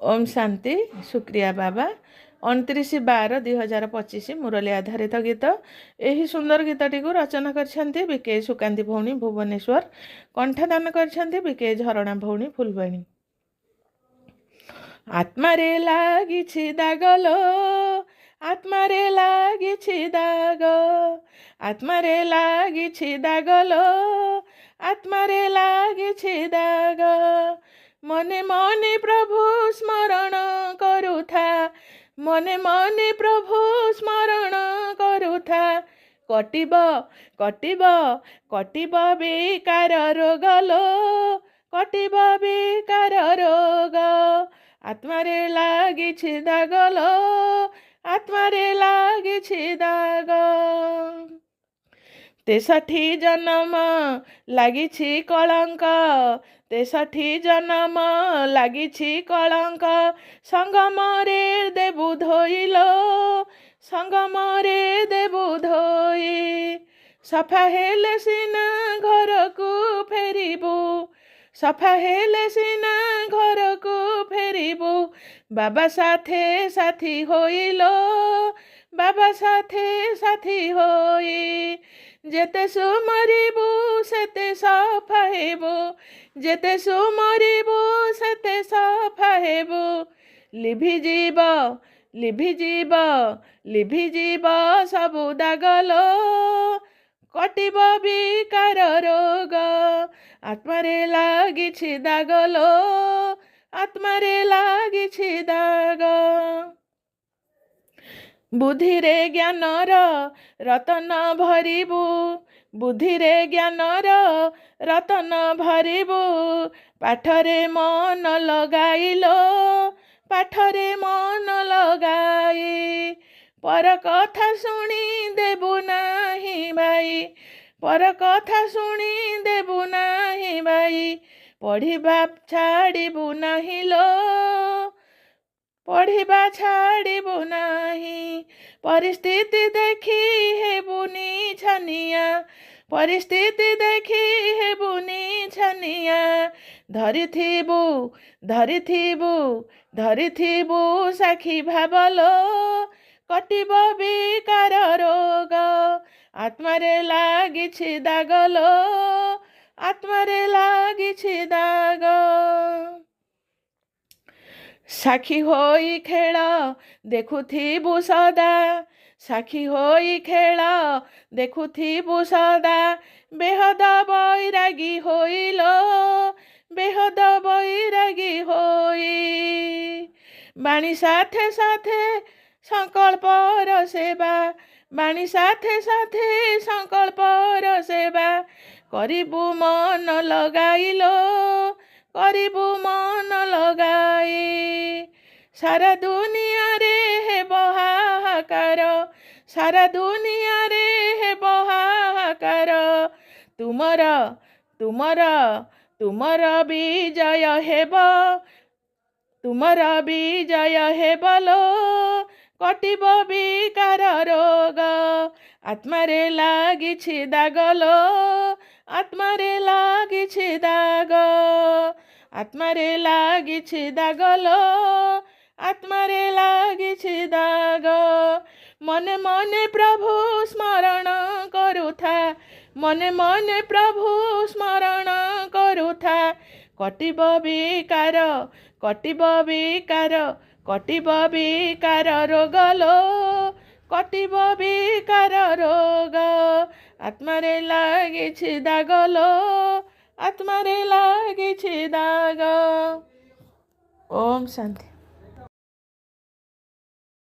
ओम शांति शुक्रिया बाबा 29/12/2025 मुरली आधारित गीत। यही सुंदर गीतटी को रचना कर बीके सुकांती भौणी भुवनेश्वर, कंठदान कर बीके झरणा भौणी फुलबाणी। आत्मारे लागिछि दागलो, आत्मारे लागिछि दाग, आत्मारे लागिछि दागलो, आत्मारे लागिछि दाग। मने मने प्रभु स्मरण करुथा, मने मने प्रभु स्मरण करुथा। कटिब कटिब कटिब बेकार रोग लो, कटिब बेकार रोग। आत्मारे लागिछि दाग लो, आत्मारे लागिछि दाग। 63 जन्म लागिछि कलंक, 63 जन्म लागिछि कलंक। संगमरे देबु धोइलो, संगमरे देबु धोई। सफा हेले सिना घरकू फेरिबु, सफा हेले सिना घरकू फेरिबु। बाबा साथे साथी होइलो, बाबा साथे साथी होई। जेते सुमरिबु सेते सफा हेबु, जेते सुमरिबु सेते सफा हेबु। लिभिजीब लिभिजीब लिभिजीब सबु दागलो, कटिब विकार रोग। आत्मारे लागिछि दागलो, आत्मारे लागिछि दाग। बुद्धिरे ज्ञानर रतन भरिबु, बुद्धिरे ज्ञानर रतन भरिबु। पाठरे मन लगाइलो, पाठरे मन लगाई। पर कथा शुणी देबु नाही भाई, पर कथा शुणी देबु नाही भाई। पढ़िबा छाड़िबु नाही लो, पढ़िबा छाड़िबु नाही। परिस्थिति देखी हेबुनी छानिया, परिस्थिति देखी हेबुनी छानिया। धरिथिबु धरिथिबु धरिथिबु साखी भाबलो, कटिब विकार रोग। आत्मारे लागिछि दागलो, आत्मारे लागिछि दाग। साखी होई खेल देखुथिबु सदा, साखी होई खेल देखुथिबु सदा। बेहद बैरागी होइलो, बेहद बैरागी होई। बाणी साथे साथे संकल्पर सेवा, बाणी साथे साथे संकल्पर सेवा। करिबु मन लगाइलो, करिबु मन लगाई। सारा दुनिया रे हेब हाहाकार, सारा दुनिया रे हेब हाहाकार। तुमर तुमर तुमर विजय हेब, तुमर विजय हेबलो, कटिब विकार रोग। आत्मारे लागिछि दागलो, आत्मारे लागिछि दाग, आत्मारे लागिछि दागलो, आत्मारे लागिछि दाग। मने मने प्रभु स्मरण करुथा, मने मने प्रभु स्मरण करुथा। कटिब विकार, कटिब विकार, कटिब विकार रोग लो, कटिब विकार रोग। आत्मारे लागिछि दागलो, आत्मारे लागिछि दाग। ओम शांति।